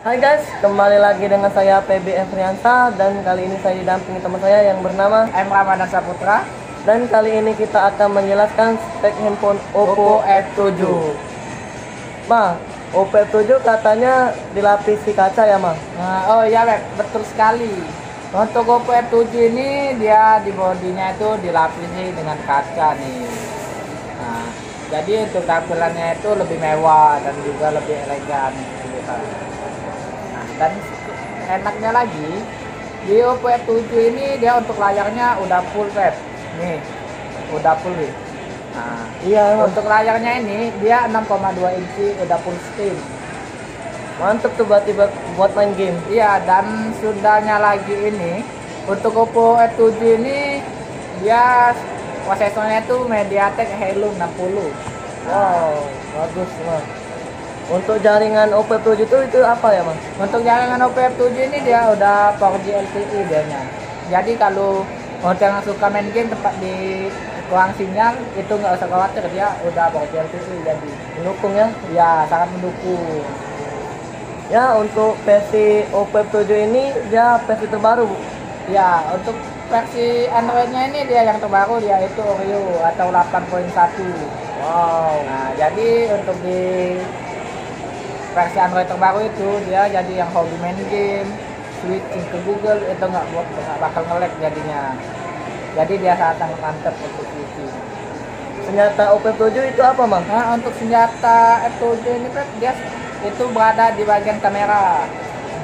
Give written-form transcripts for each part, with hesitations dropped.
Hai guys, kembali lagi dengan saya PB Efriansa dan kali ini saya didampingi teman saya yang bernama M. Ramadan Saputra. dan kali ini kita akan menjelaskan spek handphone Oppo F7. Ma, Oppo F7 katanya dilapisi kaca ya, Ma? Oh iya, betul sekali. Untuk Oppo F7 ini dia di bodinya itu dilapisi dengan kaca nih. Nah, jadi untuk tampilannya itu lebih mewah dan juga lebih elegan gitu kan. Nah, dan enaknya lagi di Oppo F7 ini dia untuk layarnya udah full web. Nih, udah full nih. Nah, Iya, Ma. untuk layarnya ini dia 6,2 inci udah full screen. Mantep tuh berarti buat main game. Iya, dan sudahnya lagi ini untuk Oppo F7 ini dia prosesornya itu MediaTek Helio 60. Wow, bagus, Ma. Untuk jaringan Oppo F7 itu apa ya, Ma? Untuk jaringan Oppo F7 ini dia udah 4G LTE dianya. Jadi kalau untuk yang suka main game tempat di kurang sinyal itu nggak usah khawatir, dia udah 4G LTE jadi Mendukung ya? ya sangat mendukung. Ya, untuk versi Oppo F7 ini dia versi terbaru, Bu. Ya, untuk versi Androidnya ini dia yang terbaru, dia itu Oreo atau 8.1. Wow. Nah, jadi untuk di versi Android terbaru itu dia jadi yang hobi main game, switching ke Google itu nggak bakal nge-lag jadinya. Jadi dia sangat mantap untuk switching. Senjata Oppo F7 itu apa, Ma? Nah, untuk senjata F7 ini dia itu berada di bagian kamera.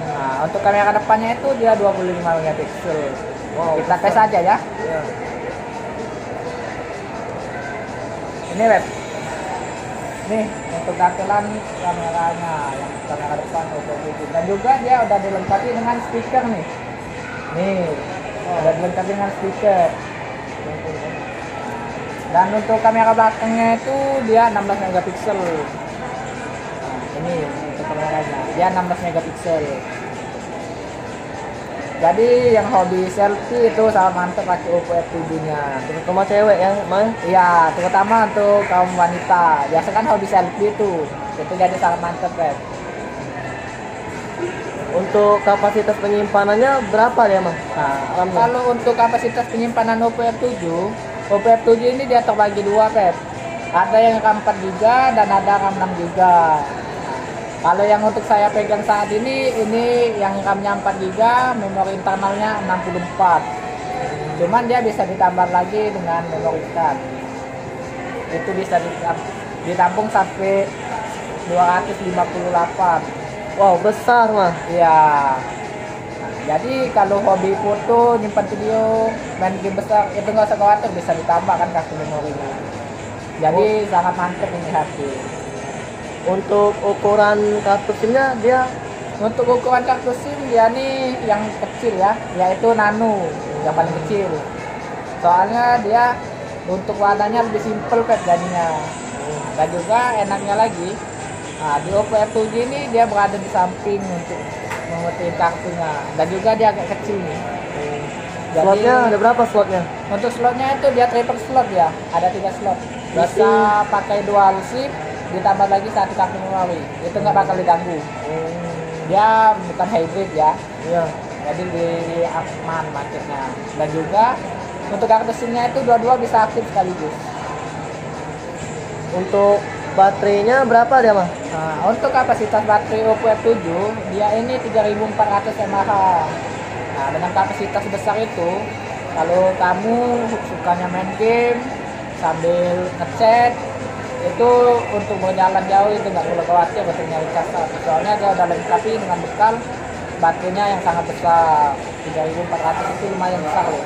Nah, untuk kamera depannya itu dia 25 megapiksel. Wow, Kita tes besar. aja ya. Ya. Ini web. Nih untuk tampilan kameranya yang kamera depan untuk itu. Dan juga dia udah dilengkapi dengan speaker nih. Nih, udah dilengkapi dengan speaker. Dan untuk kamera belakangnya itu dia 16 megapiksel. Nah, ini untuk kameranya. Dia 16 megapiksel. Jadi yang hobi selfie itu sangat mantap pakai Oppo F7-nya. Terutama cewek ya, Ma? Iya, terutama untuk kaum wanita. Biasa kan hobi selfie itu jadi sangat mantap kan. Untuk kapasitas penyimpanannya berapa ya, Ma? Nah, kalau untuk kapasitas penyimpanan Oppo F7 ini dia terbagi dua, Pep. Ada yang RAM 4 GB dan ada RAM 6 GB. Kalau yang untuk saya pegang saat ini yang RAM-nya 4 GB, memori internalnya 64. Cuman dia bisa ditambah lagi dengan memori card. Itu bisa ditampung sampai 258. Wow, besar, Ma. Iya. Nah, jadi kalau hobi foto, nyimpan video, main game besar itu nggak usah khawatir, bisa ditambah kan kartu memorinya. Jadi sangat mantap ini HP. Untuk ukuran kartu SIM-nya dia Untuk ukuran kartu SIM dia nih yang kecil ya, yaitu nano, yang paling kecil. Soalnya dia untuk wadahnya lebih simpel Pep jadinya. Dan juga enaknya lagi, nah, di Oppo F7 ini dia berada di samping untuk memetiin kartunya. Dan juga dia agak kecil nih. Jadi, slotnya ada berapa slotnya? untuk slotnya itu dia triple slot ya, ada 3 slot. Berarti- Bisa pakai dual SIM, ditambah lagi satu kartu memori. Itu nggak bakal diganggu. Dia bukan hybrid ya, Iya. jadi di aman marketnya. Dan juga untuk kartu SIM-nya itu dua-dua bisa aktif sekaligus. Untuk baterainya berapa dia, Ma? Nah, untuk kapasitas baterai Oppo F7 dia ini 3400 mAh. Nah, dengan kapasitas besar itu, kalau kamu sukanya main game sambil ngechat, itu untuk berjalan jauh itu nggak perlu khawatir untuk nyari casan. Soalnya dia udah lengkapi dengan bekal baterainya yang sangat besar. 3400 itu lumayan besar loh.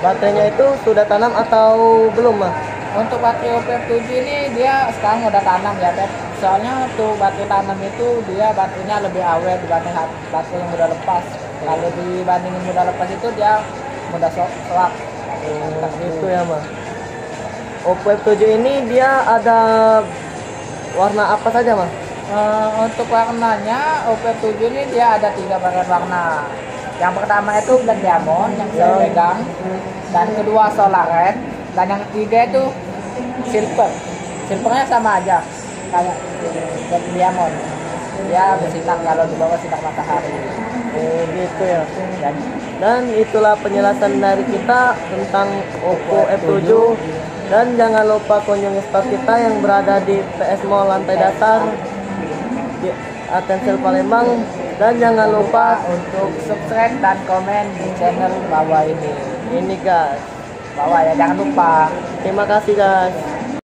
Baterainya itu sudah tanam atau belum, Ma? Untuk baterai Oppo F7 ini dia sekarang udah tanam ya, Pep. Soalnya untuk baterai tanam itu dia baterainya lebih awet dibanding baterai yang udah lepas. Kalau dibandingin udah lepas itu dia mudah soak. Gitu ya, Ma. Oppo F7 ini dia ada warna apa saja, Ma? Untuk warnanya Oppo F7 ini dia ada 3 varian warna. Yang pertama itu Black Diamond yang saya pegang, dan kedua Solar Red, dan yang ketiga itu Silver. Silvernya sama aja kayak Black Diamond. Dia bersinar kalau di bawah sinar matahari. Oh gitu ya. Dan Dan itulah penjelasan dari kita tentang Oppo F7. Dan jangan lupa kunjungi store kita yang berada di PS Mall lantai dasar di Atensel Palembang. Dan jangan lupa untuk subscribe dan komen di channel bawah ini. ini guys. Bawah ya, jangan lupa. Terima kasih guys.